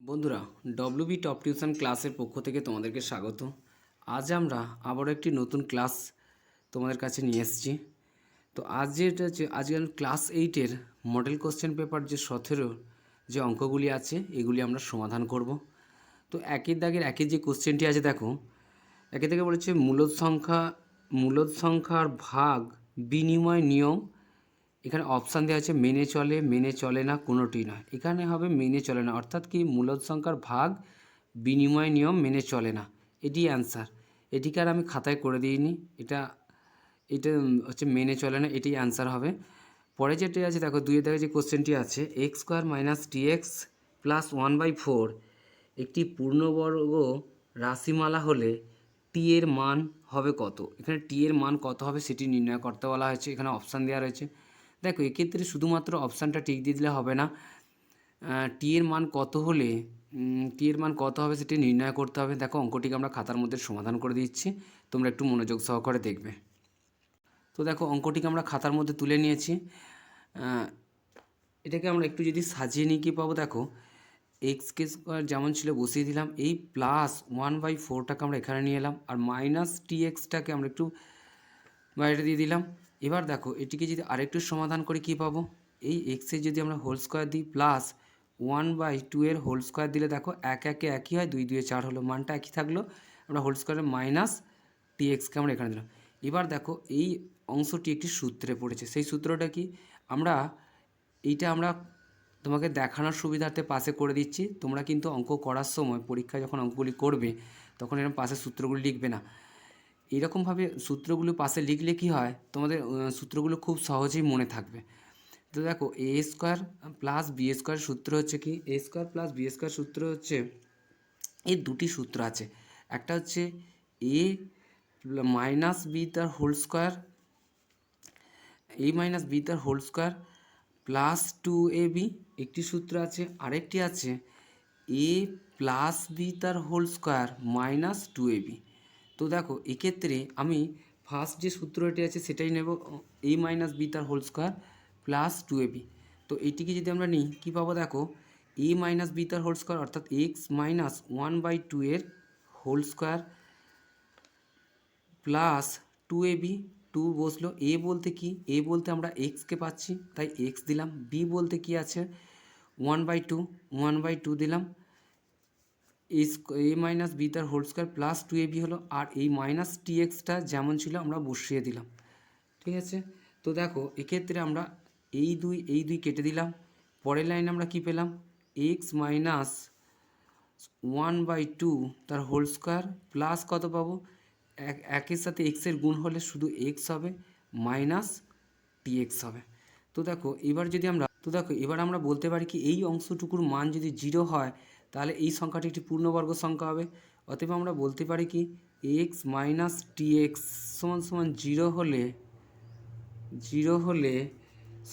বন্ধুরা, WB top tuition ক্লাসের পক্ষ থেকে তোমাদেরকে স্বাগত। আজ আমরা আবারও একটি নতুন ক্লাস তোমাদের কাছে নিয়ে এসেছি। তো আজ যেটা হচ্ছে, আজকে আমি ক্লাস 8-এর মডেল কোশ্চেন পেপার যে 17 যে অঙ্কগুলি আছে এগুলি আমরা সমাধান করব। তো একের দাগের একের যে কোশ্চেনটি আছে দেখো, একে থেকে বলেছে মূলদ সংখ্যার ভাগ বিনিময় নিয়ম। এখানে অপশান দেওয়া আছে মেনে চলে না, কোনোটি নয়। এখানে হবে মেনে চলে না, অর্থাৎ কি মূলদ সংখ্যার ভাগ বিনিময় নিয়ম মেনে চলে না, এটি অ্যান্সার। এটিকে আর আমি খাতায় করে দিইনি, এটা এটা হচ্ছে মেনে চলে না, এটি অ্যান্সার হবে। পরে যেটি আছে দেখো, দুইয়ের দাগে যে কোশ্চেনটি আছে, x square minus T X plus 1/4 একটি পূর্ণবর্গ রাশিমালা হলে টি এর মান হবে কত। এখানে টি এর মান কত হবে সেটি নির্ণয় করতে বলা হয়েছে। এখানে অপশান দেওয়া রয়েছে। দেখো, এক্ষেত্রে শুধুমাত্র অপশানটা টিক দিয়ে দিলে হবে না, টি এর মান কত হলে টি এর মান কত হবে সেটি নির্ণয় করতে হবে। দেখো, অঙ্কটিকে আমরা খাতার মধ্যে সমাধান করে দিচ্ছি, তোমরা একটু মনোযোগ সহকারে দেখবে। তো দেখো, অঙ্কটিকে আমরা খাতার মধ্যে তুলে নিয়েছি। এটাকে আমরা একটু যদি সাজিয়ে নিয়ে কী পাবো, দেখো এক্সকে স্কোয়ার যেমন ছিল বসিয়ে দিলাম, এই প্লাস 1/4টাকে আমরা এখানে নিয়ে এলাম, আর মাইনাস টি এক্সটাকে আমরা একটু বাইরে দিয়ে দিলাম। এবার দেখো, এটিকে যদি আরেকটু সমাধান করে কী পাবো, এই এক্সের যদি আমরা হোল স্কোয়ার দিই প্লাস 1/2 এর হোল স্কোয়ার দিলে দেখো এক একে একই হয়, 2 2 4 হলো, মানটা একই থাকলো। আমরা হোল স্কোয়ারে মাইনাস টি এক্সকে আমরা এখানে দিলাম। এবার দেখো, এই অংশটি একটি সূত্রে পড়েছে। সেই সূত্রটা কি, আমরা তোমাকে দেখানোর সুবিধার্থে পাশে করে দিচ্ছি। তোমরা কিন্তু অঙ্ক করার সময়, পরীক্ষায় যখন অঙ্কগুলি করবে তখন এরকম পাশে সূত্রগুলি লিখবে না। এইরকমভাবে সূত্রগুলো পাশে লিখলে কি হয়, তোমাদের সূত্রগুলো খুব সহজেই মনে থাকবে। তো দেখো, এ স্কোয়ার প্লাস বি স্কোয়ার সূত্র হচ্ছে কি, এ স্কোয়ার প্লাস বি স্কোয়ার সূত্র হচ্ছে, এই দুটি সূত্র আছে। একটা হচ্ছে এ মাইনাস বি তার হোল স্কোয়ার, এ মাইনাস বি তার হোল স্কোয়ার প্লাস 2ab একটি সূত্র আছে। আরেকটি আছে এ প্লাস বি তার হোল স্কোয়ার মাইনাস 2ab। তো দেখো, এক্ষেত্রে আমি ফার্স্ট যে সূত্রটি আছে সেটাই নেব, এ মাইনাস বি তার হোল স্কোয়ার প্লাস 2ab। তো এটিকে যদি আমরা নিই কী পাবো, দেখো এ মাইনাস বি তার হোল স্কোয়ার অর্থাৎ এক্স মাইনাস 1/2 এর হোল স্কোয়ার প্লাস 2ab। 2 বসলো। এ বলতে কি, এ বলতে আমরা এক্সকে পাচ্ছি তাই এক্স দিলাম। বি বলতে কি আছে 1/2 দিলাম। এ মাইনাস বি তার হোল স্কোয়ার প্লাস 2ab হলো, আর এই মাইনাস টি এক্সটা যেমন ছিল আমরা বসিয়ে দিলাম। ঠিক আছে। তো দেখো, এক্ষেত্রে আমরা এই দুই কেটে দিলাম। পরের লাইনে আমরা কি পেলাম, এক্স মাইনাস 1/2 তার হোল স্কোয়ার প্লাস কত পাবো, একের সাথে এক্সের গুণ হলে শুধু এক্স হবে মাইনাস টি এক্স হবে। তো দেখো, এবার আমরা বলতে পারি কি, এই অংশটুকুর মান যদি 0 হয় তাহলে এই সংখ্যাটি একটি পূর্ণবর্গ সংখ্যা হবে। অতএব আমরা বলতে পারি কি, এক্স মাইনাস টি এক্স সমান সমান 0 হলে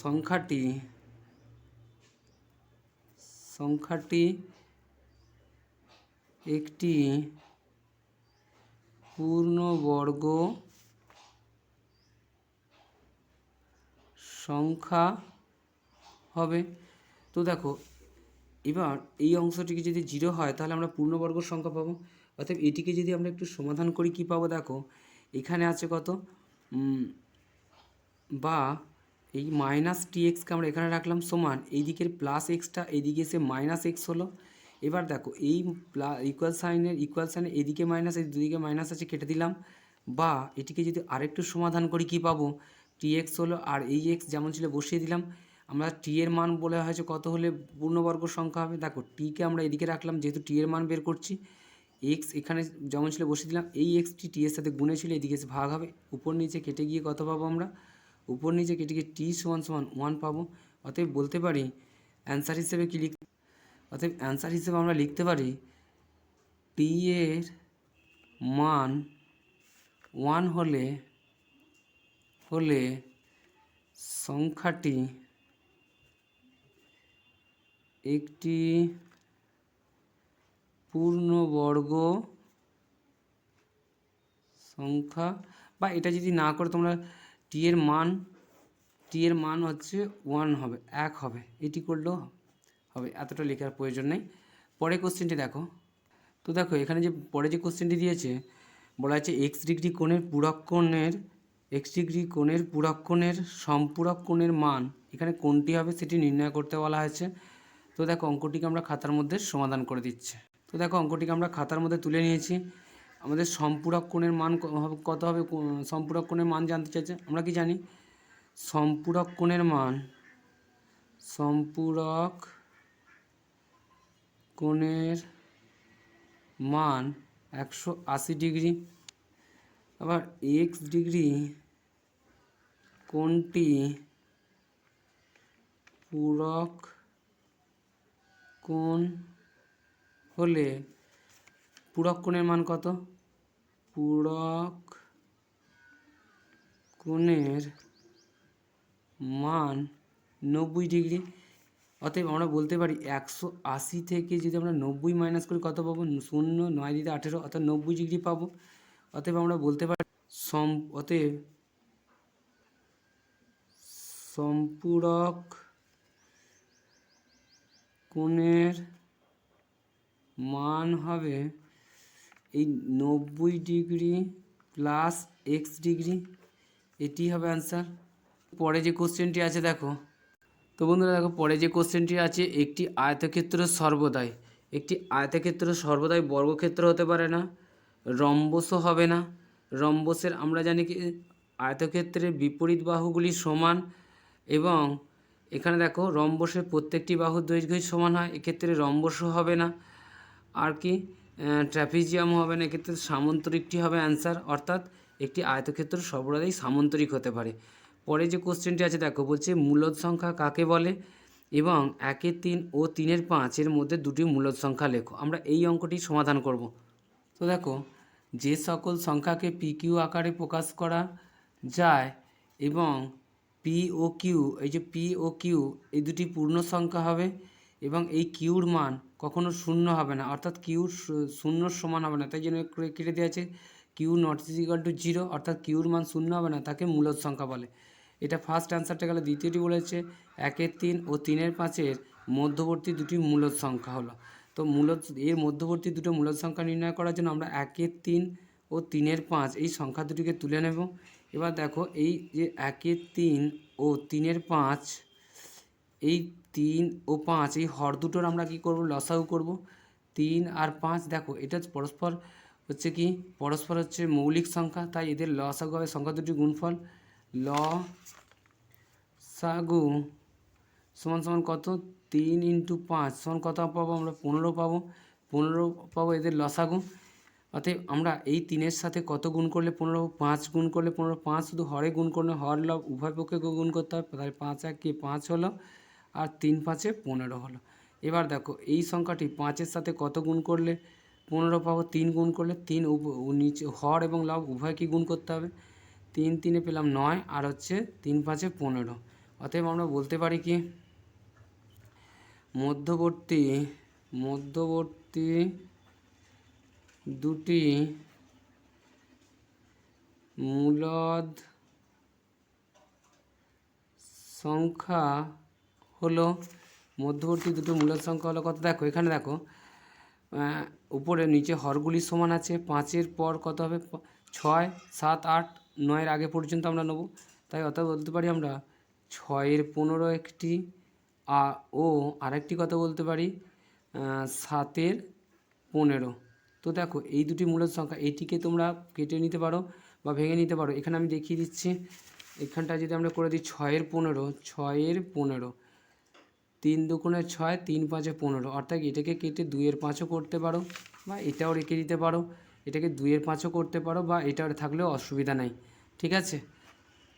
সংখ্যাটি একটি পূর্ণবর্গ সংখ্যা হবে। তো দেখো, এবার এই অংশটিকে যদি 0 হয় তাহলে আমরা পূর্ণবর্গ সংখ্যা পাবো। অর্থাৎ এটিকে যদি আমরা একটু সমাধান করি কি পাবো, দেখো এখানে আছে কত, বা এই মাইনাস টি এক্সকে আমরা এখানে রাখলাম সমান এই দিকের প্লাস এক্সটা এইদিকে এসে মাইনাস এক্স হলো। এবার দেখো, এই ইকুয়াল সাইনের এদিকে মাইনাস, এই দুদিকে মাইনাস আছে, কেটে দিলাম। বা এটিকে যদি আরেকটু সমাধান করি কি পাবো, টি এক্স হলো, আর এই এক্স যেমন ছিল বসিয়ে দিলাম। আমরা টি এর মান বলা হয়েছে কত হলে পূর্ণবর্গ সংখ্যা হবে। দেখো, টিকে আমরা এদিকে রাখলাম যেহেতু টি এর মান বের করছি। এক্স এখানে যেমন ছিল বসিয়ে দিলাম, এই এক্সটি টি এর সাথে গুণে ছিল, এদিকে এসে ভাগ হবে, উপর নিচে কেটে গিয়ে কত পাবো আমরা, উপর নিচে কেটে গিয়ে টি সমান 1 পাবো। অতএব বলতে পারি অ্যান্সার হিসেবে আমরা লিখতে পারি টি এর মান 1 হলে সংখ্যাটি একটি পূর্ণবর্গ সংখ্যা। বা এটা যদি না করে তোমরা টি এর মান হচ্ছে 1 হবে, 1 হবে, এটি করলেও হবে, এতটা লেখার প্রয়োজন নেই। পরের কোশ্চেনটি দেখো। তো দেখো এখানে যে পরে যে কোশ্চেনটি দিয়েছে, বলা আছে এক্স ডিগ্রি কোণের সম্পূরক কোণের মান এখানে কোনটি হবে সেটি নির্ণয় করতে বলা হয়েছে। তো দেখো অঙ্কটিকে আমরা খাতার মধ্যে সমাধান করে দিচ্ছি। তো দেখো অঙ্কটিকে আমরা খাতার মধ্যে তুলে নিয়েছি। আমাদের সম্পূরক কোণের মান কত হবে, সম্পূরক কোণের মান জানতে চাইছে। আমরা কি জানি, সম্পূরক কোণের মান 180 ডিগ্রি। আবার এক্স ডিগ্রি কোণটি পূরক কোণ হলে পূরক কোণের মান কত, পূরক কোণের মান 90 ডিগ্রি। অতএব আমরা বলতে পারি 180 থেকে যদি আমরা 90 মাইনাস করি কত পাবো, 0, 9 দিতে 18, অর্থাৎ 90 ডিগ্রি পাবো। অতএব আমরা বলতে পারি অতএব সম্পূরক কোণের মান হবে এই 90 ডিগ্রি প্লাস এক্স ডিগ্রি, এটি হবে অ্যান্সার। পরে যে কোশ্চেনটি আছে দেখো। তো বন্ধুরা দেখো পরে যে কোশ্চেনটি আছে, একটি আয়তক্ষেত্র সর্বদাই বর্গক্ষেত্র হতে পারে না, রম্বসও হবে না। রম্বসের আমরা জানি কি আয়তক্ষেত্রের বিপরীত বাহুগুলি সমান, এবং এখানে দেখো রম্বসের প্রত্যেকটি বাহুর দৈর্ঘ্যই সমান হয়, এক্ষেত্রে রম্বসও হবে না। আর কি ট্র্যাপিজিয়াম হবে না, এক্ষেত্রে সামান্তরিকটি হবে অ্যান্সার। অর্থাৎ একটি আয়তক্ষেত্র সর্বদাই সামান্তরিক হতে পারে। পরে যে কোশ্চেনটি আছে দেখো, বলছে মূলদ সংখ্যা কাকে বলে, এবং 1, 3 ও 3, 5 মধ্যে দুটি মূলদ সংখ্যা লেখো। আমরা এই অঙ্কটি সমাধান করব। তো দেখো যে সকল সংখ্যাকে পি কিউ আকারে প্রকাশ করা যায় এবং পি ও কিউ, এই যে পি ও কিউ এই দুটি পূর্ণ সংখ্যা হবে, এবং এই কিউর মান কখনো শূন্য হবে না, অর্থাৎ কিউর শূন্যর সমান হবে না, তাই জন্য কেটে দেওয়া আছে Q not is equal to 0, অর্থাৎ কিউর মান শূন্য হবে না, তাকে মূলদ সংখ্যা বলে। এটা ফার্স্ট অ্যান্সারটা গেল। দ্বিতীয়টি বলেছে 1, 3 ও 3, 5 মধ্যবর্তী দুটি মূলদ সংখ্যা হলো। তো এর মধ্যবর্তী দুটো মূলদ সংখ্যা নির্ণয় করার জন্য আমরা 1, 3 ও 3, 5 এই সংখ্যা দুটিকে তুলে নেব। এবার দেখো এই যে 1, 3 ও 3, 5, এই 3 ও 5 এই হর দুটোর আমরা কি করব, লসাগু করব। 3 আর 5 দেখো এটা পরস্পর হচ্ছে মৌলিক সংখ্যা, তাই এদের লসাগু হবে সংখ্যা দুটি গুণফল। লসাগু সমান সমান কত, 3 × 5 সমান কত পাবো আমরা, 15 পাবো। 15 পাবো এদের লসাগু। অতএব আমরা এই 3-এর সাথে কত গুণ করলে 15, 5 গুণ করলে 15, 5 শুধু হরে গুণ করলে হর লব উভয় পক্ষে গুণ করতে হবে, তাহলে 5 × 1 = 5 হলো, আর 3 × 5 = 15 হলো। এবার দেখো এই সংখ্যাটি 5-এর সাথে কত গুণ করলে 15 পাবো, 3 গুণ করলে 3 নিচে হর এবং লব উভয়কে গুণ করতে হবে। 3 × 3 পেলাম 9, আর হচ্ছে 3 × 5 = 15। অতএব আমরা বলতে পারি কি মধ্যবর্তী দুটি মূলদ সংখ্যা হলো কত, দেখো এখানে দেখো উপরে নিচে হরগুলি সমান আছে। 5-এর পর কত হবে, 6, 7, 8, 9-এর আগে পর্যন্ত আমরা নেব, তাই অর্থাৎ বলতে পারি আমরা 6-এর 15 একটি, ও আরেকটি কথা বলতে পারি 7-এর 15। তো দেখো এই দুটি মূলদ সংখ্যা, এইটিকে তোমরা কেটে নিতে পারো বা ভেঙে নিতে পারো। এখানে আমি দেখিয়ে দিচ্ছি, এখানটা যদি আমরা করে দিই 6-এর 15, 3 × 2 = 6, 3 × 5 = 15, অর্থাৎ এটাকে কেটে 2-এর 5ও করতে পারো, বা এটাও রেখে দিতে পারো, এটাকে 2-এর 5ও করতে পারো, বা এটা থাকলেও অসুবিধা নাই, ঠিক আছে।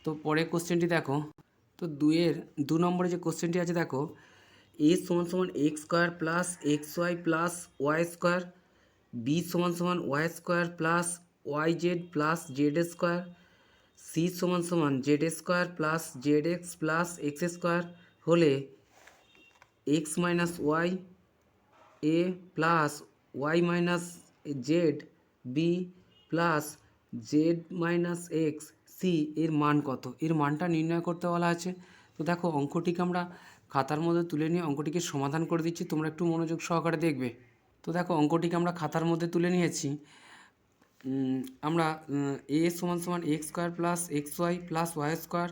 তো পরের কোশ্চেনটি দেখো। তো 2 নম্বরে যে কোশ্চেনটি আছে দেখো, a = x² + xy + y², b = y² + yz + z², c = z² + zx + x² হলে x - y a plus y minus z b plus z minus x c এর মান কত, এর মানটা নির্ণয় করতে বলা আছে। তো দেখো অঙ্কটিকে আমরা খাতার মধ্যে তুলে নিয়ে অঙ্কটিকে সমাধান করে দিচ্ছি, তোমরা একটু মনোযোগ সহকারে দেখবে। তো দেখো অঙ্কটিকে আমরা খাতার মধ্যে তুলে নিয়েছি। আমরা এ সমান সমান X square plus X Y plus Y square,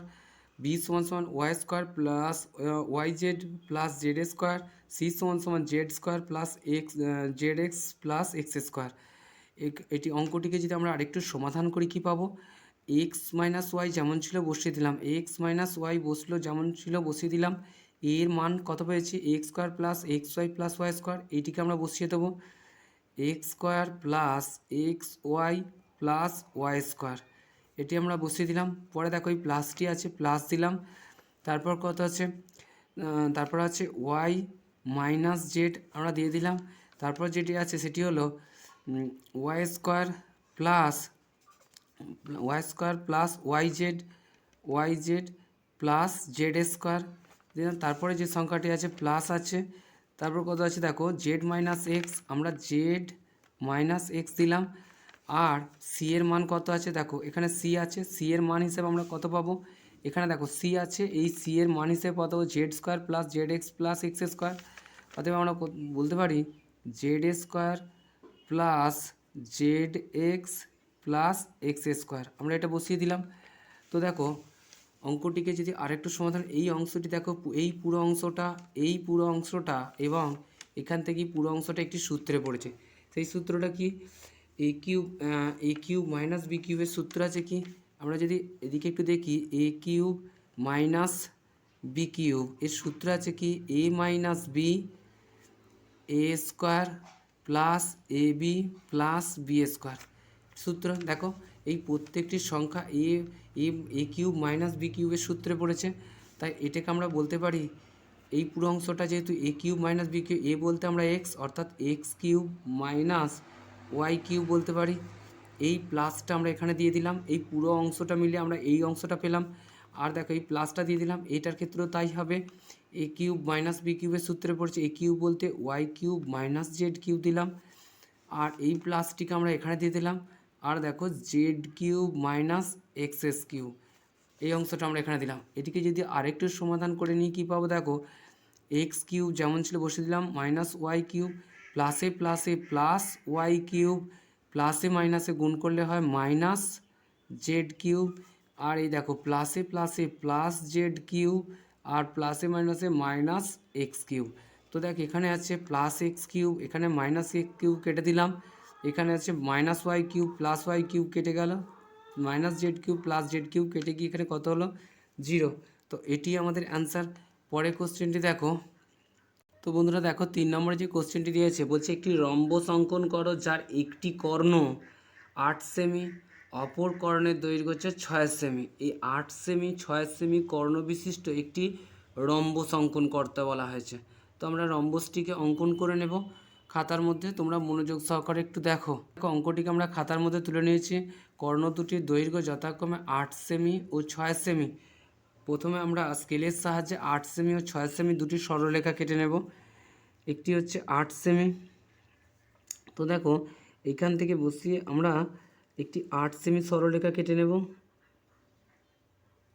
B সমান সমান Y square plus Y Z plus Z square, C সমান সমান Z square plus X Z X plus X square. এটি অঙ্কটিকে যদি আমরা আরেকটু সমাধান করি কী পাবো, এক্স মাইনাস ওয়াই যেমন ছিল বসিয়ে দিলাম, এক্স মাইনাস ওয়াই বসলো যেমন ছিল বসিয়ে দিলাম, এর মান কত পেয়েছি X square plus X Y plus Y square, এইটিকে আমরা বসিয়ে দেবো X square plus X Y plus Y square, এটি আমরা বসিয়ে দিলাম। পরে দেখো এই প্লাসটি আছে প্লাস দিলাম, তারপর কত আছে তারপর আছে ওয়াই মাইনাস জেড আমরা দিয়ে দিলাম, তারপর যেটি আছে সেটি হলো Y square plus Y Z plus Z square দিলাম। তারপরে যে সংখ্যাটি আছে প্লাস আছে, তারপর কত আছে দেখো জেড মাইনাস এক্স, আমরা জেড মাইনাস এক্স দিলাম। আর সি এর মান কত আছে দেখো এখানে সি আছে, সি এর মান হিসেবে আমরা কত পাবো, এখানে দেখো সি আছে, এই সি এর মান হিসেবে কত পাবো Z square plus Z X plus X square, অতএব আমরা বলতে পারি Z square plus Z X plus X square, আমরা এটা বসিয়ে দিলাম। তো দেখো অঙ্কটিকে যদি আরেকটু সমাধান, এই অংশটি দেখো এই পুরো অংশটা এবং এখান থেকে পুরো অংশটা একটি সূত্রে পড়েছে। সেই সূত্রটা কি, এ কিউব মাইনাস বি কিউবের সূত্র আছে কি, আমরা যদি এদিকে একটু দেখি এ কিউব মাইনাস বি কিউব এর সূত্র আছে কি এ minus B A square plus A B plus B square. সূত্র দেখো এই প্রত্যেকটি সংখ্যা এ কিউব মাইনাস বি কিউবের সূত্রে পড়েছে, তাই এটাকে আমরা বলতে পারি এই পুরো অংশটা যেহেতু A cube minus B cube, A বলতে আমরা এক্স অর্থাৎ X cube minus Y cube বলতে পারি। এই প্লাসটা আমরা এখানে দিয়ে দিলাম, এই পুরো অংশটা মিলে আমরা এই অংশটা পেলাম। আর দেখো এই প্লাসটা দিয়ে দিলাম, এইটার ক্ষেত্রেও তাই হবে, এ কিউব মাইনাস বি কিউবের সূত্রে পড়ছে এ কিউব বলতে Y cube minus Z cube দিলাম। আর এই প্লাসটিকে আমরা এখানে দিয়ে দিলাম, আর দেখো Z cube minus x S cube এই অংশটা আমরা এখানে দিলাম। এটিকে যদি আরেকটু সমাধান করে নিই কী পাবো দেখো এক্স কিউব যেমন ছিল বসে দিলাম মাইনাস ওয়াই কিউব প্লাসে প্লাসে প্লাস ওয়াই কিউব প্লাসে মাইনাসে গুণ করলে হয় মাইনাস জেড কিউব, আর এই দেখো প্লাসে প্লাসে প্লাস জেড কিউব আর প্লাসে মাইনাসে মাইনাস এক্স কিউব। তো দেখ এখানে আছে প্লাস এক্স কিউব, এখানে মাইনাস এক্স কিউব কেটে দিলাম, এখানে আছে minus Y cube plus y cube কেটে গেল, minus Z cube plus z cube কেটে গিয়ে এখানে কত হলো 0। তো এটি আমাদের অ্যান্সার। পরের কোশ্চেনটি দেখো। তো বন্ধুরা দেখো 3 নম্বরে যে কোশ্চেনটি দিয়েছে বলছে একটি রম্বস অঙ্কন করো যার একটি কর্ণ 8 সেমি, অপর কর্ণের দৈর্ঘ্য হচ্ছে 6 সেমি। এই 8 সেমি 6 সেমি কর্ণ বিশিষ্ট একটি রম্বস অঙ্কন করতে বলা হয়েছে। তো আমরা রম্বসটিকে অঙ্কন করে নেব খাতার মধ্যে, তোমরা মনোযোগ সহকারে একটু দেখো। অঙ্কটিকে আমরা খাতার মধ্যে তুলে নিয়েছি, কর্ণ দুটির দৈর্ঘ্য যথাক্রমে 8 সেমি ও 6 সেমি। প্রথমে আমরা স্কেলের সাহায্যে 8 সেমি ও 6 সেমি দুটি সরলরেখা কেটে নেব। একটি হচ্ছে 8 সেমি, তো দেখো এখান থেকে বসিয়ে আমরা একটি 8 সেমি সরলরেখা কেটে নেব,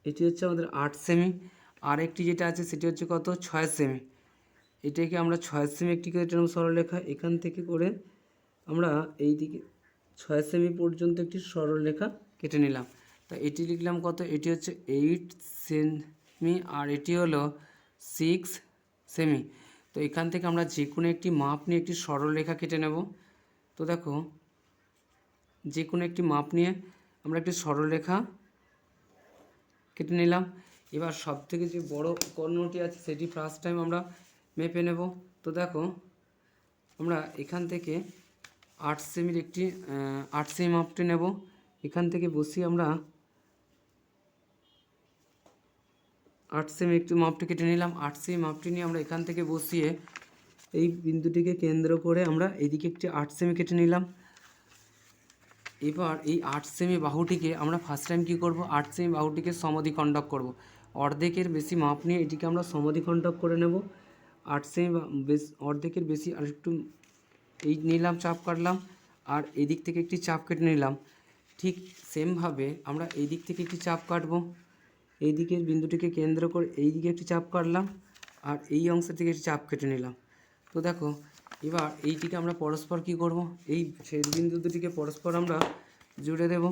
এটি হচ্ছে আমাদের 8 সেমি। আর একটি যেটা আছে সেটি হচ্ছে কত 6 সেমি, এটাকে আমরা 6 সেমি একটি কেটে নেব সরলরেখা, এখান থেকে করে আমরা এই দিকে 6 সেমি পর্যন্ত একটি সরলরেখা কেটে নিলাম। তা এটি লিখলাম কত, এটি হচ্ছে 8 সেমি আর এটি হলো 6 সেমি। তো এখান থেকে আমরা যে কোনো একটি মাপ নিয়ে একটি সরলরেখা কেটে নেব। তো দেখো যে কোনো একটি মাপ নিয়ে আমরা একটি সরলরেখা কেটে নিলাম। এবার সবথেকে যে বড় কর্ণটি আছে সেটি ফার্স্ট টাইম আমরা মেপে নেব। তো দেখো আমরা এখান থেকে 8 সেমির একটি 8 সেমি মাপটি নেব, এখান থেকে বসিয়ে আমরা 8 সেমি একটি মাপটি কেটে নিলাম। 8 সেমি মাপটি নিয়ে আমরা এখান থেকে বসিয়ে এই বিন্দুটিকে কেন্দ্র করে আমরা এদিকে একটি 8 সেমি কেটে নিলাম। এবার এই 8 সেমি বাহুটিকে আমরা ফার্স্ট টাইম কী করব, 8 সেমি বাহুটিকে সমদ্বিখণ্ডক করব। অর্ধেকের বেশি মাপ নিয়ে এটিকে আমরা সমদ্বিখণ্ডক করে নেব। 8 সেমি অর্ধেকের বেশি আর একটু এই নিলাম, চাপ কাটলাম, আর এই দিক থেকে একটি চাপ কেটে নিলাম। ঠিক সেমভাবে আমরা এই দিক থেকে একটি চাপ কাটবো, এই দিকের বিন্দুটিকে কেন্দ্র করে এই দিকে একটি চাপ কাটলাম আর এই অংশ থেকে একটি চাপ কেটে নিলাম। তো দেখো এবার এইটিকে আমরা পরস্পর কি করব, এই ছেদবিন্দু দুটিকে পরস্পর আমরা জুড়ে দেব।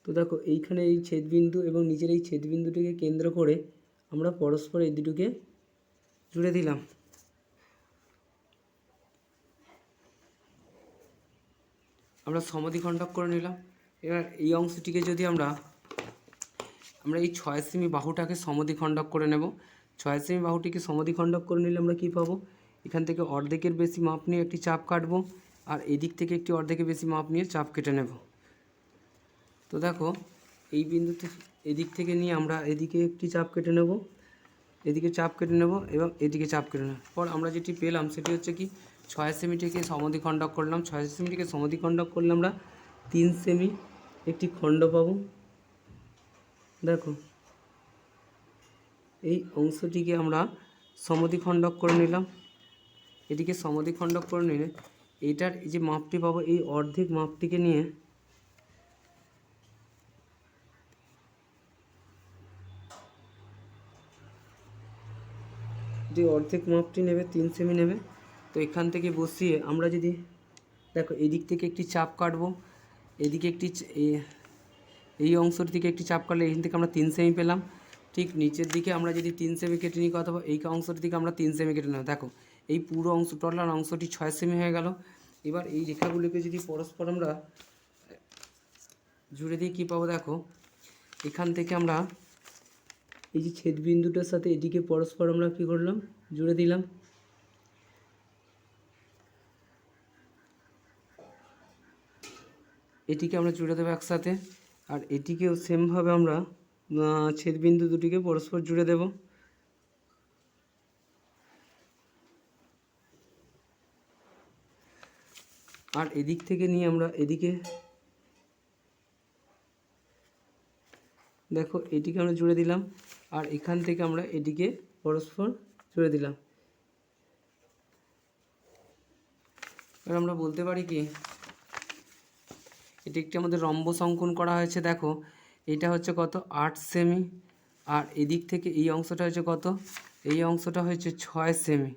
তো দেখো এইখানে এই ছেদবিন্দু এবং নিচের এই ছেদবিন্দুটিকে কেন্দ্র করে আমরা পরস্পর এই দুটোকে জুড়ে দিলাম। আমরা সমদ্বিখণ্ডক করে নিলাম। এবার এই অংশটিকে যদি আমরা এই 6 সেমি বাহুটাকে সমদ্বিখণ্ডক করে নেব। 6 সেমি বাহুটিকে সমদ্বিখণ্ডক করে নিলে আমরা কি পাবো, এখান থেকে অর্ধেকের বেশি মাপ নিয়ে একটি চাপ কাটবো, আর এদিক থেকে একটি অর্ধেকের বেশি মাপ নিয়ে চাপ কেটে নেব। তো দেখো এই বিন্দুতে এদিক থেকে নিয়ে আমরা এদিকে একটি চাপ কেটে নেব, এদিকে চাপ কেটে নেব এবং এদিকে চাপ কেটে নেব। পর আমরা যেটি পেলাম সেটি হচ্ছে কি 6 সেমিটিকে সমদ্বিখণ্ডক করলাম। 6 সেমিটিকে সমদ্বিখণ্ডক করলে আমরা 3 সেমি একটি খণ্ড পাবো। দেখো এই অংশটিকে আমরা সমদ্বিখণ্ডক করে নিলাম। এটিকে সমদ্বিখণ্ডক করে নিলে এইটার এই যে মাপটি পাবো, এই অর্ধেক মাপটিকে নিয়ে যে অর্ধেক মাপটি নেবে 3 সেমি নেবে। তো এখান থেকে বসিয়ে আমরা যদি দেখো এদিক থেকে একটি চাপ কাটবো, এদিকে একটি এই অংশটি থেকে একটি চাপ কাটলে এখান থেকে আমরা 3 সেমি পেলাম। ঠিক নিচের দিকে আমরা যদি 3 সেমি কেটে নিই অথবা এই অংশটি থেকে আমরা 3 সেমি কেটে নেব। দেখো এই পুরো অংশ টোটাল অংশটি 6 সেমি হয়ে গেল। এবার এই রেখাগুলিকে যদি পরস্পর আমরা জুড়ে দিয়ে কী পাবো, দেখো এখান থেকে আমরা এই যে ছেদবিন্দুটার সাথে এদিকে পরস্পর আমরা কী করলাম, জুড়ে দিলাম। এটিকে আমরা জুড়ে দেবো একসাথে, আর এটিকেও সেমভাবে আমরা ছেদবিন্দু দুটিকে পরস্পর জুড়ে দেব। আর এদিক থেকে নিয়ে আমরা এদিকে দেখো এটিকে আমরা জুড়ে দিলাম, আর এখান থেকে আমরা এটিকে পরস্পর জুড়ে দিলাম। এবার আমরা বলতে পারি কি এটি একটি আমাদের রম্বস অঙ্কন করা হয়েছে। দেখো এটা হচ্ছে কত 8 সেমি, আর এদিক থেকে এই অংশটা হচ্ছে কত, এই অংশটা হচ্ছে 6 সেমি।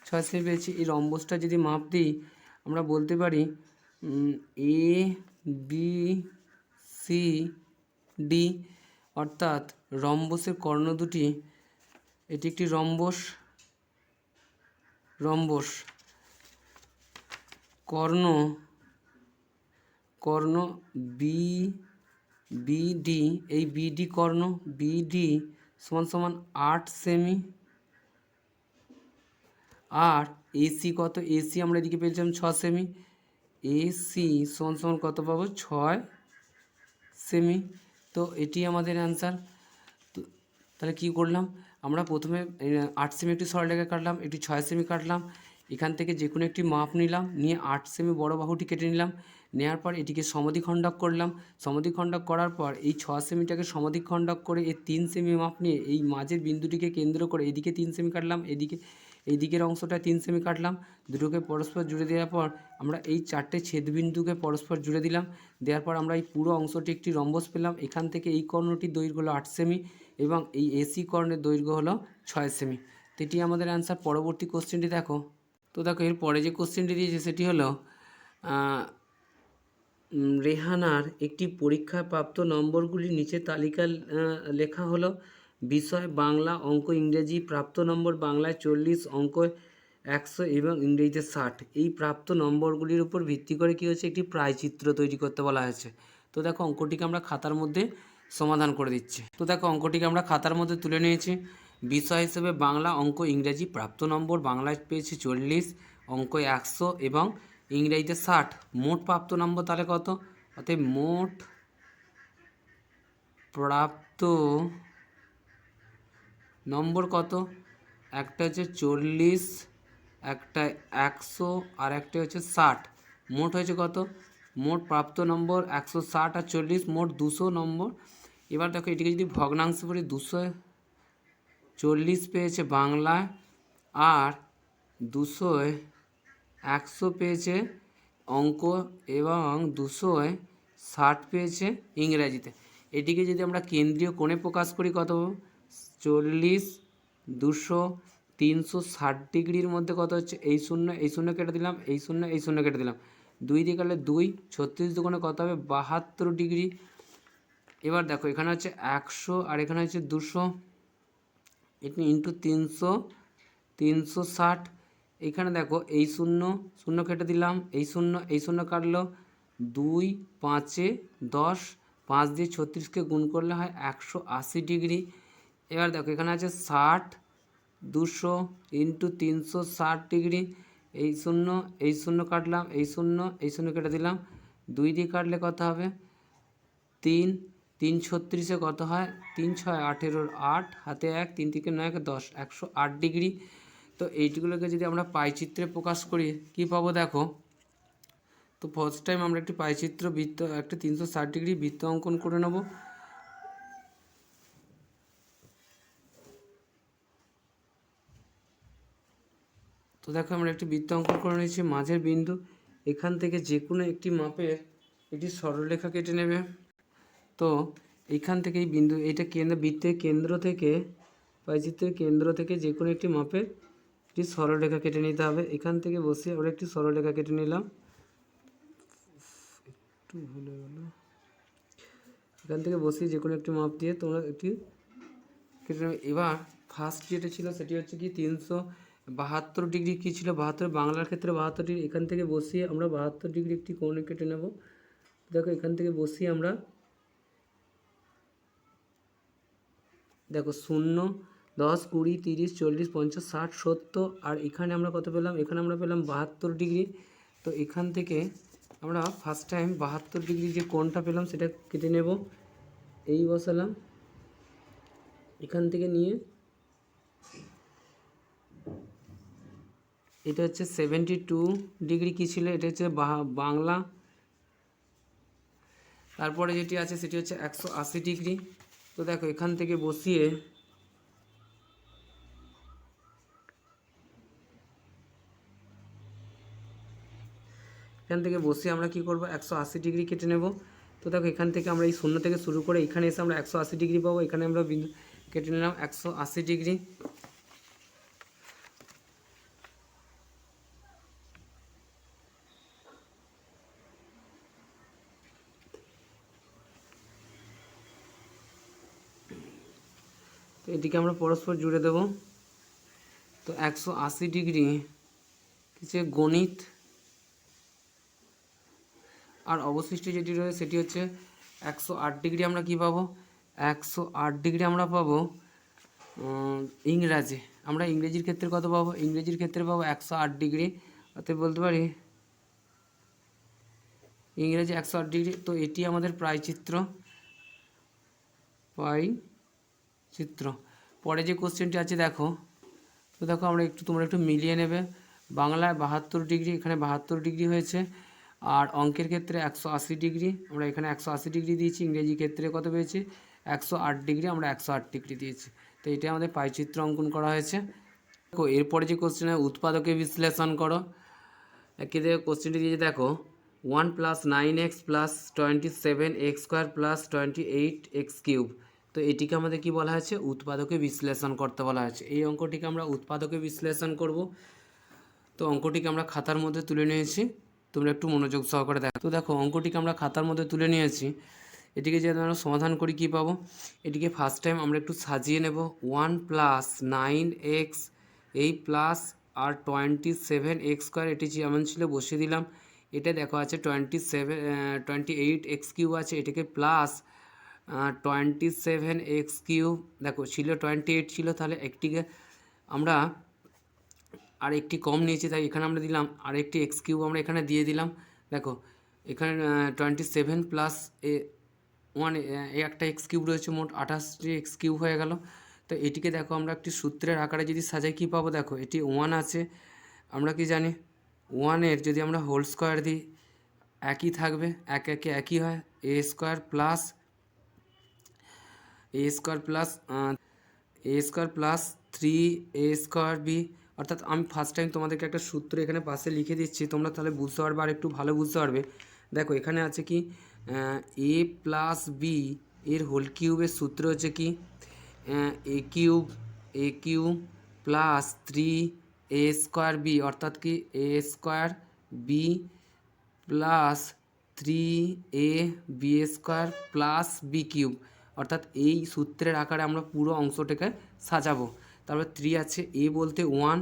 6 সেমি পেয়েছি। এই রম্বসটা যদি মাপ দিই আমরা বলতে পারি এ বি সি ডি, অর্থাৎ রম্বসের কর্ণ দুটি, এটি একটি রম্বস, কর্ণ বি বিডি, এই বিডি কর্ণ বিডি সমান সমান 8 সেমি। আর এসি কত, এসি আমরা এদিকে পেয়েছিলাম 6 সেমি, এসি সমান সমান কত পাবো 6 সেমি। তো এটি আমাদের অ্যান্সার। তো তাহলে কী করলাম আমরা, প্রথমে 8 সেমি একটি সরলরেখা কাটলাম, একটি 6 সেমি কাটলাম, এখান থেকে যে কোনো একটি মাপ নিলাম, নিয়ে 8 সেমি বড় বাহুটি কেটে নিলাম, নেওয়ার পর এটিকে সমদ্বিখণ্ডক করলাম। সমদ্বিখণ্ডক করার পর এই 6 সেমিটাকে সমদ্বিখণ্ডক করে এই 3 সেমি মাপ নিয়ে এই মাঝের বিন্দুটিকে কেন্দ্র করে এদিকে 3 সেমি কাটলাম, এইদিকের অংশটা 3 সেমি কাটলাম। দুটোকে পরস্পর জুড়ে দেওয়ার পর আমরা এই 4টে ছেদবিন্দুকে পরস্পর জুড়ে দিলাম। দেওয়ার পর আমরা এই পুরো অংশটি একটি রম্বস পেলাম। এখান থেকে এই কর্ণটির দৈর্ঘ্য হলো 8 সেমি এবং এই এসি কর্ণের দৈর্ঘ্য হলো 6 সেমি। তো এটি আমাদের অ্যান্সার। পরবর্তী কোশ্চেনটি দেখো। তো দেখো এর পরে যে কোশ্চেনটি দিয়েছে সেটি হলো রেহানার একটি পরীক্ষায় প্রাপ্ত নম্বরগুলি নিচে তালিকা লেখা হলো। বিষয় বাংলা, অঙ্ক, ইংরেজি। প্রাপ্ত নম্বর বাংলায় 40, অঙ্ক 100 এবং ইংরেজিতে 60। এই প্রাপ্ত নম্বরগুলির উপর ভিত্তি করে কী হচ্ছে, একটি প্রায়চিত্র তৈরি করতে বলা হয়েছে। তো দেখো অঙ্কটিকে আমরা খাতার মধ্যে সমাধান করে দিচ্ছি। তো দেখো অঙ্কটিকে আমরা খাতার মধ্যে তুলে নিয়েছি। বিষয় হিসেবে বাংলা, অঙ্ক, ইংরেজি। প্রাপ্ত নম্বর বাংলায় পেয়েছি 40, অঙ্ক 100 এবং ইংরেজিতে 60। মোট প্রাপ্ত নম্বর তাহলে কত, অর্থাৎ মোট প্রাপ্ত নম্বর কত, একটা হচ্ছে 40, একটা 100 আর একটা হচ্ছে 60। মোট হয়েছে কত, মোট প্রাপ্ত নম্বর 160 আর 40, মোট 200 নম্বর। এবার দেখো এটিকে যদি ভগ্নাংশ করি, 240 পেয়েছে বাংলায় আর 100 পেয়েছে অঙ্ক এবং 260 পেয়েছে ইংরেজিতে। এটিকে যদি আমরা কেন্দ্রীয় কোণে প্রকাশ করি কত, 40, 200, 360 ডিগ্রির মধ্যে কত হচ্ছে, এই শূন্য কেটে দিলাম, এই শূন্য কেটে দিলাম, 2 দিয়ে কাটলে 2, 36 দুগুণে কত হবে 72 ডিগ্রি। এবার দেখো এখানে হচ্ছে 100 আর এখানে হচ্ছে 200, এটি ইন্টু 360। এখানে দেখো এই শূন্য কেটে দিলাম, এই শূন্য কাটলো, 2 5 10, 5 দিয়ে 36কে গুণ করলে হয় 180 ডিগ্রি। এবার দেখো এখানে আছে 60, 200 ইন্টু 360 ডিগ্রি, এই শূন্য কাটলাম, এই শূন্য কেটে দিলাম, 2 দিয়ে কাটলে কত হবে 3, 3 36-এ কত হয় 3 6 18, 8 হাতে 1, 3 থেকে 9 10, 108 ডিগ্রি। তো এইগুলোকে যদি আমরা পাইচিত্রে প্রকাশ করি কি পাবো দেখো। তো ফার্স্ট টাইম আমরা একটি পাইচিত্র বৃত্ত, একটা 360 ডিগ্রি বৃত্ত অঙ্কন করে নেব। তো দেখো আমরা একটি বৃত্ত অঙ্কন করে নিয়েছি, মাঝের বিন্দু, এখান থেকে যে কোনো একটি মাপের একটি সরলরেখা কেটে নেবে। তো এইখান থেকে এই বিন্দু, এইটা বৃত্তের কেন্দ্র থেকে, পাইচিত্রের কেন্দ্র থেকে যে কোনো একটি মাপের একটি সরলরেখা কেটে নিতে হবে। এখান থেকে বসিয়ে আমরা একটি সরলরেখা কেটে নিলাম, একটু ভুলে গেল, এখান থেকে বসিয়ে যে কোনো একটি মাপ দিয়ে তোমরা একটি কেটে নেবে। এবার ফার্স্ট যেটা ছিল সেটি হচ্ছে কি 372 ডিগ্রি, কী ছিল 72, বাংলার ক্ষেত্রে 72 ডিগ্রি। এখান থেকে বসিয়ে আমরা 72 ডিগ্রি একটি কোণ কেটে নেব। দেখো এখান থেকে বসিয়ে আমরা দেখো 0, 10, 20, 30, 40, 50, 60, 70, আর এখানে আমরা কত পেলাম, এখানে আমরা পেলাম 72 ডিগ্রি। তো এখান থেকে আমরা ফার্স্ট টাইম 72 ডিগ্রি যে কোণটা পেলাম সেটা কেটে নেব। এই বসালাম, এখান থেকে নিয়ে এটা হচ্ছে 72 ডিগ্রি, কী ছিল এটা হচ্ছে বাংলা। তারপরে যেটি আছে সেটি হচ্ছে 180 ডিগ্রি। তো দেখো এখান থেকে বসিয়ে আমরা কি করব 180 ডিগ্রি কেটে নেব। তো দেখো এখান থেকে আমরা এই শূন্য থেকে শুরু করে এখানে এসে আমরা 180 ডিগ্রি পাবো। এখানে আমরা বিন্দু কেটে নিলাম 180 ডিগ্রি। তো এটিকে আমরা পরস্পর জুড়ে দেব। তো 180 ডিগ্রি কিছু গণিত, আর অবশিষ্ট যেটি রয়েছে সেটি হচ্ছে 108 ডিগ্রি। আমরা কি পাবো 108 ডিগ্রি আমরা পাবো ইংরাজি। আমরা ইংরেজির ক্ষেত্রে কত পাবো, ইংরেজির ক্ষেত্রে পাবো 108 ডিগ্রি, অতএব বলতে পারি ইংরেজি 108 ডিগ্রি। তো এটি আমাদের প্রায়চিত্র। পরে যে কোশ্চেনটি আছে দেখো, তো দেখো তোমরা একটু মিলিয়ে নেবে। বাংলায় 72 ডিগ্রি, এখানে 72 ডিগ্রি হয়েছে, আর অঙ্কের ক্ষেত্রে 180 ডিগ্রি, আমরা এখানে 180 ডিগ্রি দিয়েছি। ইংরেজি ক্ষেত্রে কত পেয়েছি 108 ডিগ্রি, আমরা 108 ডিগ্রি দিয়েছি। তো এটা আমাদের পাইচিত্র অঙ্কন করা হয়েছে। দেখো এরপরে যে কোশ্চেন, উৎপাদকে বিশ্লেষণ করো। একে দেখো কোশ্চেনটি দিয়েছে দেখো 1 + 9x + 27x² + 28x³। তো এটিকে আমাদের কি বলা হয়েছে, উৎপাদকে বিশ্লেষণ করতে বলা হয়েছে। এই অঙ্কটিকে আমরা উৎপাদকে বিশ্লেষণ করব। তো অঙ্কটিকে আমরা খাতার মধ্যে তুলে নিয়েছি, তোমরা একটু মনোযোগ সহকারে দেখো। তো দেখো অঙ্কটিকে আমরা খাতার মধ্যে তুলে নিয়েছি। এটিকে যদি আমরা সমাধান করি কি পাবো, এটিকে ফার্স্ট টাইম আমরা একটু সাজিয়ে নেব। 1 + 9x, এই প্লাস আর 27x², এটি যেমন ছিল বসিয়ে দিলাম। এটা দেখো আছে 28x³ আছে, এটাকে প্লাস 27x³ দেখো ছিল 28 ছিল, তাহলে একটিকে আমরা আর একটি কম নিয়েছি, তাই এখানে আমরা দিলাম আর একটি x³ আমরা এখানে দিয়ে দিলাম। দেখো এখানে 27 প্লাস 1 একটা x³ রয়েছে, মোট 28টি x³ হয়ে গেল। তো এটিকে দেখো আমরা একটি সূত্রের আকারে যদি সাজাই কি পাবো, দেখো এটি 1 আছে, আমরা কি জানি 1-এর যদি আমরা হোল স্কোয়ার দিই একই থাকবে, একই হয়, a² প্লাস 3a²b। অর্থাৎ আমি ফার্স্ট টাইম তোমাদেরকে একটা সূত্র এখানে পাশে লিখে দিচ্ছি, তোমরা তাহলে বুঝতে পারবে আর একটু ভালো বুঝতে পারবে। দেখো এখানে আছে কি a+b এর হোল কিউবের সূত্র হচ্ছে কি a³ প্লাস 3a² বি অর্থাৎ কি a² B plus 3ab² plus b³ অর্থাৎ এই সূত্রের আকারে আমরা পুরো অংশটাকে সাজাবো। তারপর 3 আছে, এ বলতে 1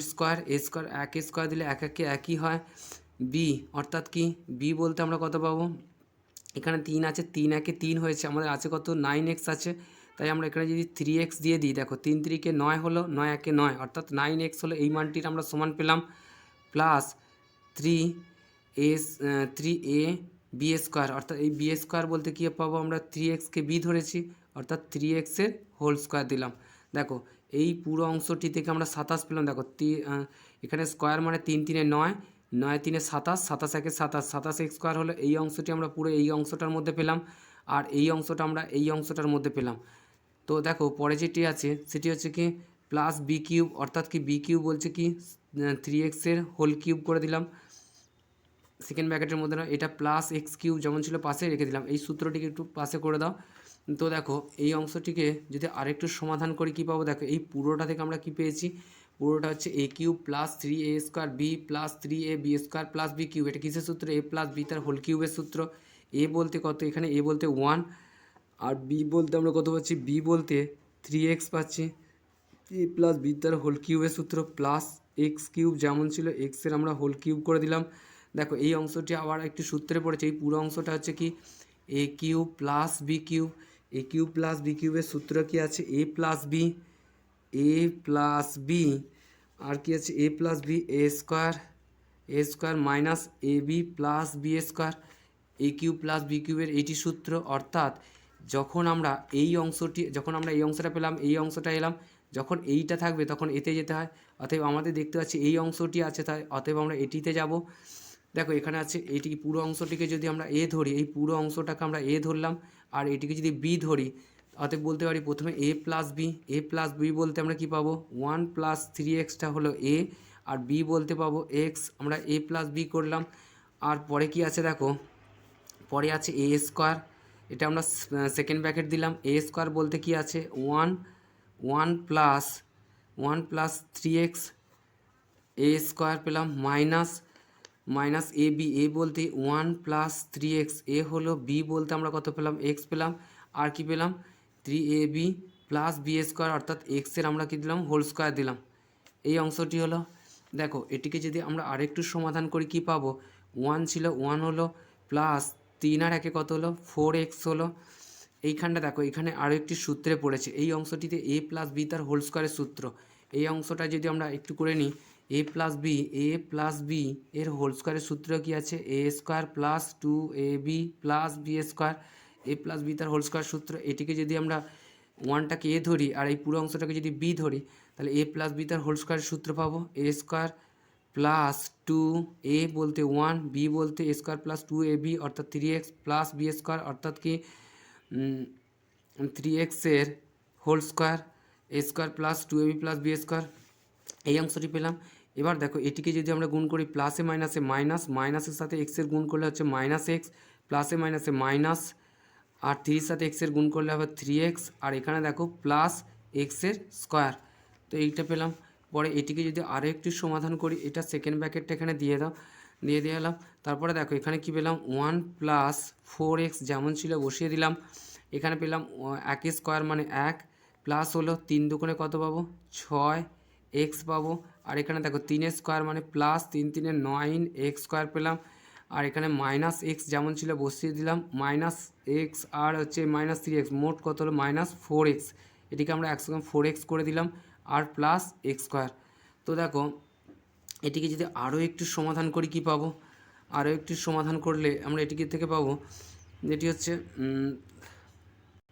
স্কোয়ার, a² এক স্কোয়ার দিলে এক একে একই হয়। বি অর্থাৎ কি বি বলতে আমরা কত পাবো, এখানে 3 আছে, 3 একে 3 হয়েছে, আমাদের আছে কত 9x আছে, তাই আমরা এখানে যদি 3x দিয়ে দিই, দেখো 3 3 9 হলো, 9 একে 9 অর্থাৎ 9x হলো, এই মানটির আমরা সমান পেলাম। প্লাস 3a² অর্থাৎ এই b² বলতে কী পাবো আমরা 3xকে b ধরেছি অর্থাৎ 3x-এর হোল স্কোয়ার দিলাম। দেখো এই পুরো অংশটি থেকে আমরা 27 পেলাম। দেখো এখানে স্কোয়ার মানে 3 3 9, 9 3 27, 27 একে 27, 27x² হলো, এই অংশটি আমরা পুরো এই অংশটার মধ্যে পেলাম, আর এই অংশটা আমরা এই অংশটার মধ্যে পেলাম। তো দেখো পরে যেটি আছে সেটি হচ্ছে কি প্লাস b³ অর্থাৎ কি b³ বলছে কি 3x-এর হোল কিউব করে দিলাম সেকেন্ড ব্র্যাকেটের মধ্যে, না এটা প্লাস x³ যেমন ছিল পাশে রেখে দিলাম, এই সূত্রটিকে একটু পাশে করে দাও। তো দেখো এই অংশটিকে যদি আরেকটু সমাধান করি কী পাবো, দেখো এই পুরোটা থেকে আমরা কি পেয়েছি, পুরোটা হচ্ছে a³ plus 3a² b plus 3ab² plus b³ এটা কিসের সূত্র, a প্লাস b তার হোল কিউবের সূত্র। a বলতে কত, এখানে a বলতে 1 আর b বলতে আমরা কত পাচ্ছি, b বলতে 3x পাচ্ছি, a প্লাস b তার হোল কিউবের সূত্র প্লাস x³ যেমন ছিল x-এর আমরা হোল কিউব করে দিলাম। দেখো এই অংশটি আবার একটি সূত্রে পড়েছে, এই পুরো অংশটা হচ্ছে কি a³ plus b³ a³ plus b³ সূত্র কি আছে a প্লাস b আর কি আছে a plus b a² minus ab plus b² a³ plus b³ এইটি সূত্র। অর্থাৎ যখন আমরা এই অংশটা পেলাম, এই অংশটা এলাম, যখন এইটা থাকবে তখন এতে যেতে হয়, অতএব আমাদের দেখতে পাচ্ছি এই অংশটি আছে, তাই অতএব আমরা এটিতে যাব। দেখো এখানে আছে এটি পুরো অংশটিকে যদি আমরা এ ধরি, এই পুরো অংশটাকে আমরা এ ধরলাম, আর এটিকে যদি বি ধরি, অতএব বলতে পারি প্রথমে a প্লাস বি বলতে আমরা কি পাবো 1 প্লাস 3xটা হলো a, আর b বলতে পাবো x, আমরা a প্লাস বি করলাম। আর পরে কি আছে দেখো, পরে আছে a², এটা আমরা সেকেন্ড ব্র্যাকেট দিলাম, a² বলতে কি আছে 1 প্লাস 3x a² পেলাম মাইনাস এ বলতে 1 প্লাস 3x, এ হলো, বি বলতে আমরা কত পেলাম x পেলাম, আর কি পেলাম 3ab প্লাস b² অর্থাৎ x-এর আমরা কি দিলাম হোল স্কোয়ার দিলাম, এই অংশটি হলো। দেখো এটিকে যদি আমরা আরেকটু সমাধান করি কি পাবো, 1 ছিল 1 হলো প্লাস 3 আর একে কত হলো 4x হলো। এইখানটা দেখো এখানে আরও একটি সূত্রে পড়েছে, এই অংশটিতে a প্লাস বি তার হোল স্কোয়ারের সূত্র, এই অংশটা যদি আমরা একটু করে নিই a প্লাস বি এর হোল স্কোয়ারের সূত্র কি আছে a² plus 2ab plus b² a plus b তার হোল স্কোয়ার সূত্র। এটিকে যদি আমরা 1টাকে a ধরি আর এই পুরো অংশটাকে যদি b ধরি, তাহলে a প্লাস বি তার হোল স্কোয়ারের সূত্র পাবো a² প্লাস 2a বলতে 1 b বলতে a² প্লাস 2ab অর্থাৎ 3x প্লাস b² অর্থাৎ কি 3x-এর whole square a² plus 2ab plus b², এই অংশটি পেলাম। এবার দেখো এটিকে যদি আমরা গুণ করি প্লাসে মাইনাসে মাইনাসের সাথে এক্সের গুণ করলে হচ্ছে -x, প্লাসে মাইনাসে মাইনাস, আর 3-র সাথে এক্সের গুণ করলে হবে 3x, আর এখানে দেখো প্লাস x-এর স্কোয়ার, তো এইটা পেলাম। পরে এটিকে যদি আরও একটু সমাধান করি, এটা সেকেন্ড ব্র্যাকেটটা এখানে দিয়ে দিলাম। তারপরে দেখো এখানে কি পেলাম 1 প্লাস 4x যেমন ছিল বসিয়ে দিলাম, এখানে পেলাম 1² মানে 1 প্লাস হলো 3 দুগুণে কত পাবো 6x পাবো, আর এখানে দেখো 3² মানে প্লাস 3 3 9x² পেলাম, আর এখানে মাইনাস এক্স যেমন ছিল বসিয়ে দিলাম -x আর হচ্ছে -3x, মোট কত হলো -4x, এটিকে আমরা একসঙ্গে 4x করে দিলাম আর প্লাস x²। তো দেখো এটিকে যদি আরও একটু সমাধান করি কি পাবো, আরও একটু সমাধান করলে আমরা এটিকে থেকে পাবো যেটি হচ্ছে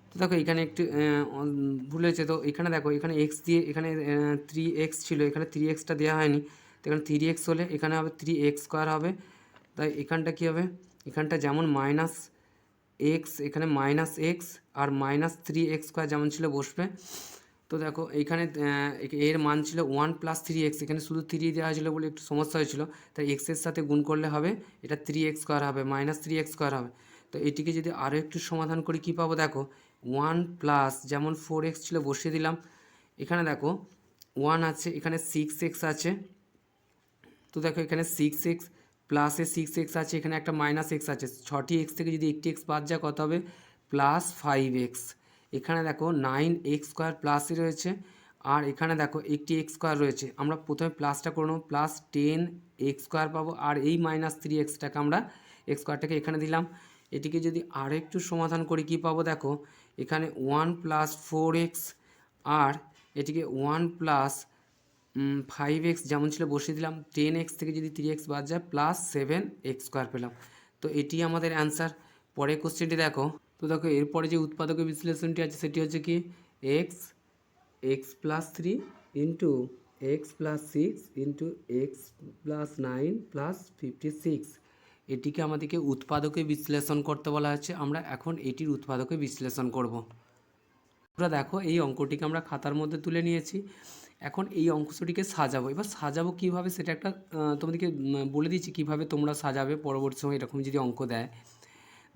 তো দেখো এখানে একটু ভুল হয়েছে, তো এখানে দেখো এখানে x দিয়ে এখানে 3x ছিল, এখানে 3xটা দেওয়া হয়নি, তো এখানে 3x হলে এখানে হবে 3x² হবে, তাই এখানটা কী হবে, এখানটা যেমন -x এখানে -x আর -3x² যেমন ছিল বসবে। তো দেখো এইখানে এর মান ছিল 1 প্লাস 3x, এখানে শুধু 3 দেওয়া হয়েছিলো বলে একটু সমস্যা হয়েছিল, তাই x-এর সাথে গুণ করলে হবে এটা 3x² হবে -3x² হবে। তো এটিকে যদি আরও একটু সমাধান করি কি পাবো, দেখো 1 প্লাস যেমন 4x ছিল বসিয়ে দিলাম, এখানে দেখো ওয়ান আছে, এখানে 6x আছে। তো দেখো এখানে 6x প্লাসে 6x আছে, এখানে একটা -x আছে। 6টি এক্স থেকে যদি একটি এক্স বাদ যায় কত হবে? +5x। এখানে দেখো 9x² প্লাসই রয়েছে, আর এখানে দেখো একটি x² রয়েছে। আমরা প্রথমে প্লাসটা করে নেব, +10x² পাবো, আর এই -3xটাকে আমরা x²টাকে এখানে দিলাম। এটিকে যদি আরেকটু সমাধান করি কি পাবো দেখো, এখানে 1 + 4x, আর এটিকে 1 + 5x যেমন ছিল বসিয়ে দিলাম। 10x থেকে যদি 3x বাদ যায় +7x² পেলাম। তো এটি আমাদের অ্যান্সার। পরের কোশ্চেনটি দেখো। তো দেখো এরপরে যে উৎপাদকের বিশ্লেষণটি আছে সেটি হচ্ছে কি x+3 into x+6 into x+9 +56। এটিকে আমাদেরকে উৎপাদকে বিশ্লেষণ করতে বলা হচ্ছে। আমরা এখন এটির উৎপাদকে বিশ্লেষণ করব। তোমরা দেখো এই অঙ্কটিকে আমরা খাতার মধ্যে তুলে নিয়েছি। এখন এই অংশটিকে সাজাবো। এবার সাজাবো কীভাবে সেটা একটা তোমাদেরকে বলে দিচ্ছি কীভাবে তোমরা সাজাবে পরবর্তী সময় এরকম যদি অঙ্ক দেয়।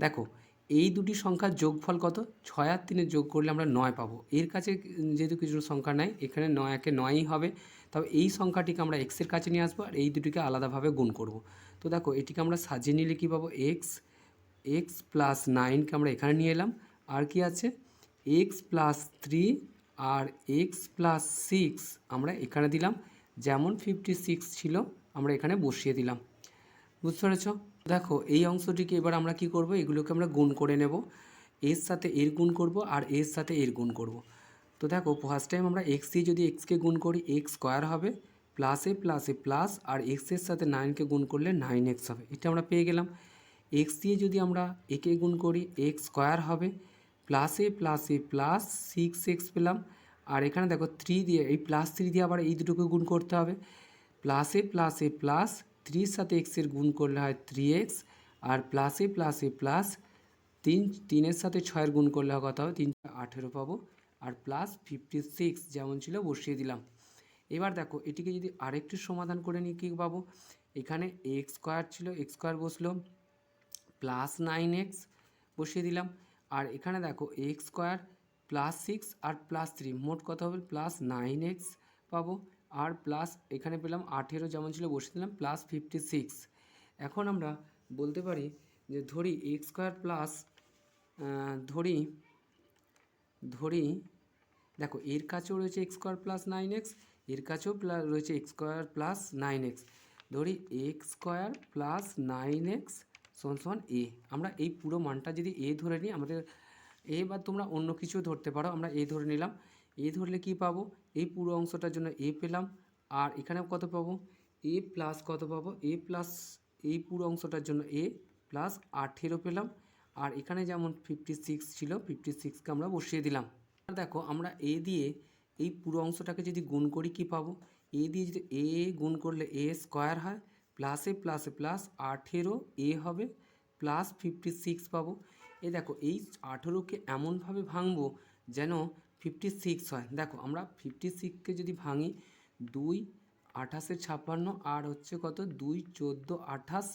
দেখো এই দুটি সংখ্যার যোগফল কত? 6 আর 3 যোগ করলে আমরা 9 পাবো। এর কাছে যেহেতু কিছু সংখ্যা নাই, এখানে 9 একে 9ই হবে। তবে এই সংখ্যাটিকে আমরা এক্সের কাছে নিয়ে আসবো, আর এই দুটিকে আলাদাভাবে গুণ করব। তো দেখো এটিকে আমরা সাজিয়ে নিলে কী পাবো? x+9কে আমরা এখানে নিয়ে এলাম, আর কি আছে x+3 আর x+6 আমরা এখানে দিলাম। যেমন 56 ছিল আমরা এখানে বসিয়ে দিলাম। বুঝতে পেরেছ? দেখো এই অংশটিকে এবার আমরা কি করব, এগুলোকে আমরা গুণ করে নেব। এর সাথে এর গুণ করব, আর এর সাথে এর গুণ করব। তো দেখো ফার্স্ট টাইম আমরা এক্স দিয়ে যদি এক্সকে গুণ করি x² হবে, প্লাসে প্লাসে প্লাস, আর এক্সের সাথে 9কে গুণ করলে 9x হবে। এটা আমরা পেয়ে গেলাম। এক্স দিয়ে যদি আমরা একে গুণ করি x² হবে, প্লাসে প্লাসে প্লাস 6x পেলাম। আর এখানে দেখো 3 দিয়ে, এই +3 দিয়ে আবার এই দুটোকে গুণ করতে হবে। প্লাসে প্লাসে প্লাস, 3 সাথে এক্সের গুণ করলে হয় 3x, আর প্লাসে প্লাসে প্লাস 3-এর সাথে 6-এর গুণ করলে কত হবে? 3 18 পাবো, আর +56 যেমন ছিল বসিয়ে দিলাম। এবার দেখো এটিকে যদি আরেকটু সমাধান করে নিই কী পাবো? এখানে x² ছিল, x² বসলো, +9x বসিয়ে দিলাম। আর এখানে দেখো x² +6 আর +3 মোট কত হবে? +9x পাবো, আর প্লাস এখানে পেলাম 18 যেমন ছিল বসিয়ে দিলাম, +56। এখন আমরা বলতে পারি যে ধরি x² প্লাস ধরি দেখো এর কাছেও রয়েছে x² +9x, এর কাছেও রয়েছে x² +9x। ধরি x² +9x = a। আমরা এই পুরো মানটা যদি a ধরে নিই, আমাদের a বা তোমরা অন্য কিছু ধরতে পারো, আমরা a ধরে নিলাম। a ধরলে কি পাবো? এই পুরো অংশটার জন্য a পেলাম, আর এখানে কত পাবো? a প্লাস কত পাবো? a প্লাস এই পুরো অংশটার জন্য a প্লাস 18 পেলাম, আর এখানে যেমন 56 ছিল 56কে আমরা বসিয়ে দিলাম। দেখো আমরা a দিয়ে এই পুরো অংশটাকে যদি গুণ করি কি পাবো? a দিয়ে যদি a গুণ করলে a² হয়, প্লাসে প্লাসে প্লাস 18a হবে, +56 পাবো। এই দেখো এই 18কে এমনভাবে ভাঙবো যেন 56 হয়। দেখো আমরা 56কে যদি ভাঙি, 2 28 56, আর হচ্ছে কত 2 14 28,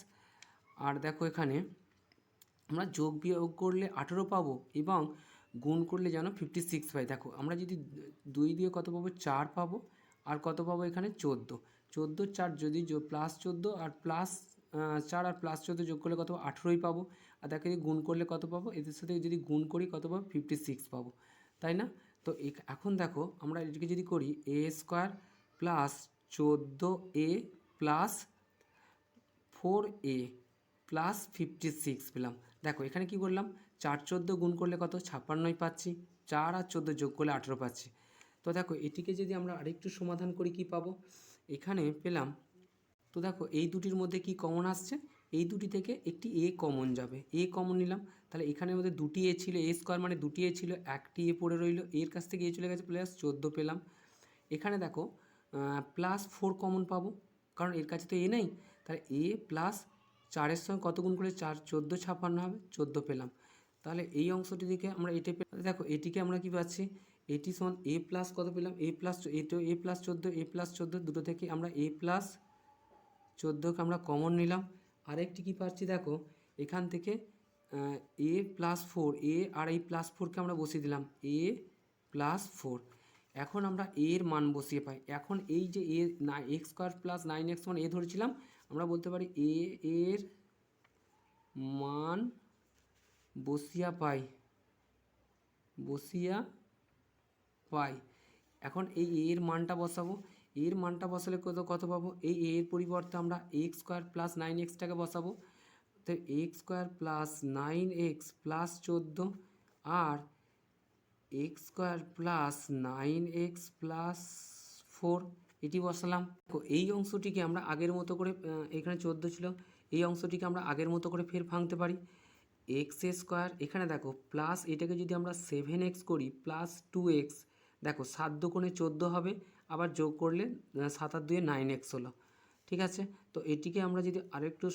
আর দেখো এখানে আমরা যোগ বিয়োগ করলে 18 পাবো, এবং গুণ করলে যেন 56 পাই। দেখো আমরা যদি 2 দিয়ে কত পাবো? 4 পাবো, আর কত পাবো এখানে? 14। 14 4 যদি +14 আর +4 আর +14 যোগ করলে কত? 18ই পাবো। আর দেখো গুণ করলে কত পাবো? এদের সাথে যদি গুণ করি কত পাবো? 56 পাবো, তাই না? তো এখন দেখো আমরা এটিকে যদি করি a² +14a +4a +56 পেলাম। দেখো এখানে কি করলাম? 4 14 গুণ করলে কত? 56ই পাচ্ছি। 4 আর 14 যোগ করলে 18 পাচ্ছি। তো দেখো এটিকে যদি আমরা আরেকটু সমাধান করি কি পাবো? এখানে পেলাম, তো দেখো এই দুটির মধ্যে কি কমন আসছে? এই দুটি থেকে একটি a কমন যাবে, a কমন নিলাম। তাহলে এখানের মধ্যে দুটি a ছিল, a² মানে দুটি a ছিল, একটি a পড়ে রইল, এর কাছ থেকে a চলে গেছে, +14 পেলাম। এখানে দেখো +4 কমন পাবো, কারণ এর কাছে তো a নেই। তাহলে a প্লাস 4-এর সঙ্গে কত গুণ করলে 4 14 56 হবে, 14 পেলাম। তাহলে এই অংশটি থেকে আমরা এটি দেখো এটিকে আমরা কি পাচ্ছি? এটি সমান a প্লাস কত পেলাম? a প্লাস a+14 দুটো থেকে আমরা a+14কে আমরা কমন নিলাম। আরেকটি কি পাচ্ছি দেখো, এখান থেকে a+4, a আর এই +4কে আমরা বসিয়ে দিলাম, a+4। এখন আমরা এর মান বসিয়ে পাই। এখন এই যে এ এক্স স্কোয়ার প্লাস 9x মান এ ধরেছিলাম, আমরা বলতে পারি এর মান বসিয়া পাই। এখন এই এর মানটা বসাবো, এর মানটা বসালে কত পাবো, এই এর পরিবর্তে আমরা এক্স স্কোয়ার প্লাস 9xটাকে বসাবো। তো এক্স স্কোয়ার প্লাস 9x প্লাস 14 আর X square plus 9x plus 4 এটি বসালাম। এই অংশটিকে আমরা আগের মতো করে, এখানে 14 ছিল, এই অংশটিকে আমরা আগের মতো করে ফের ভাঙতে পারি। এক্স স্কোয়ার, এখানে দেখো প্লাস, এটাকে যদি আমরা 7x করি প্লাস 2x, দেখো 7 দুগুণে 14 হবে, আবার যোগ করলে 7 আর 2 9x হলো। ঠিক আছে, তো এটিকে আমরা যদি আরেকটু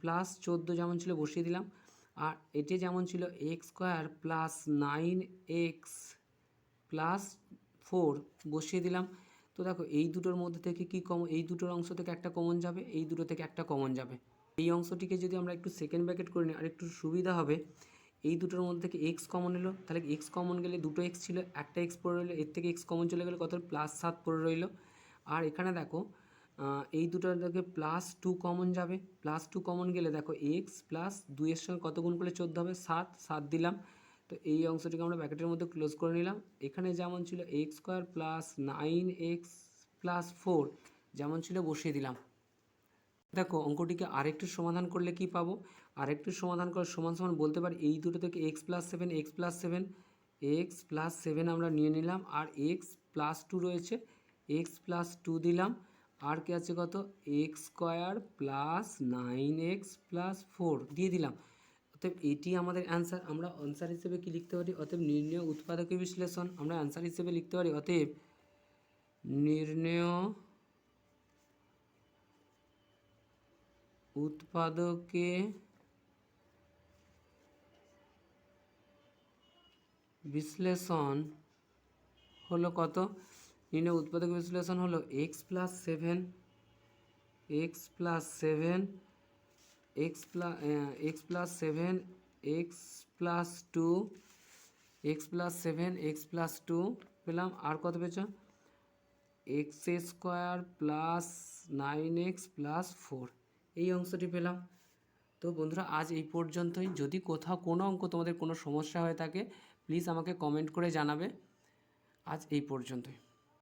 প্লাস 14 যেমন ছিল বসিয়ে দিলাম, আর এটি যেমন ছিল x square plus 9x plus 4 বসিয়ে দিলাম। তো দেখো এই দুটোর মধ্যে থেকে কি কমন, এই দুটোর অংশ থেকে একটা কমন যাবে, এই দুটো থেকে একটা কমন যাবে। এই অংশটিকে যদি আমরা একটু সেকেন্ড ব্র্যাকেট করে নিই আর একটু সুবিধা হবে, এই দুটোর মধ্যে থেকে এক্স কমন এলো, তাহলে এক্স কমন গেলে দুটো এক্স ছিল, একটা এক্স পড়ে রইলো, এর থেকে এক্স কমন চলে গেলে কত প্লাস 7 পড়ে রইলো। আর এখানে দেখো এই দুটোর থেকে প্লাস 2 কমন যাবে, প্লাস 2 কমন গেলে দেখো এক্স প্লাস 2 এর সঙ্গে কত গুণ করলে 14 হবে, 7 দিলাম। তো এই অংশটিকে আমরা ব্র্যাকেটের মধ্যে ক্লোজ করে নিলাম। এখানে যেমন ছিল x square plus 9x plus 4 যেমন ছিল বসিয়ে দিলাম। দেখো অঙ্কটিকে আরেকটু সমাধান করলে কি পাবো, আরেকটু সমাধান করে সমান সমান বলতে পারি এই দুটো থেকে এক্স প্লাস সেভেন আমরা নিয়ে নিলাম, আর এক্স প্লাস 2 রয়েছে, এক্স প্লাস 2 দিলাম, আর কি আছে কত x square plus 9x plus 4 দিয়ে দিলাম। অতএব এটি আমাদের অ্যান্সার। আমরা অ্যান্সার হিসেবে কি লিখতে পারি, অতএব নির্ণয় উৎপাদকীয় বিশ্লেষণ আমরা অ্যান্সার হিসেবে লিখতে পারি। অতএব নির্ণয় উৎপাদকে বিশ্লেষণ হলো কত, নির্ণয় উৎপাদক বিশ্লেষণ হলো x plus seven x plus seven x plus two x plus seven x plus 2 পেলাম, আর কত পেয়েছ x square plus 9x plus 4 এই অংশটি পেলাম। তো বন্ধুরা আজ এই পর্যন্তই। যদি কোথাও কোনো অঙ্ক তোমাদের কোনো সমস্যা হয়ে থাকে প্লিজ আমাকে কমেন্ট করে জানাবে। আজ এই পর্যন্তই।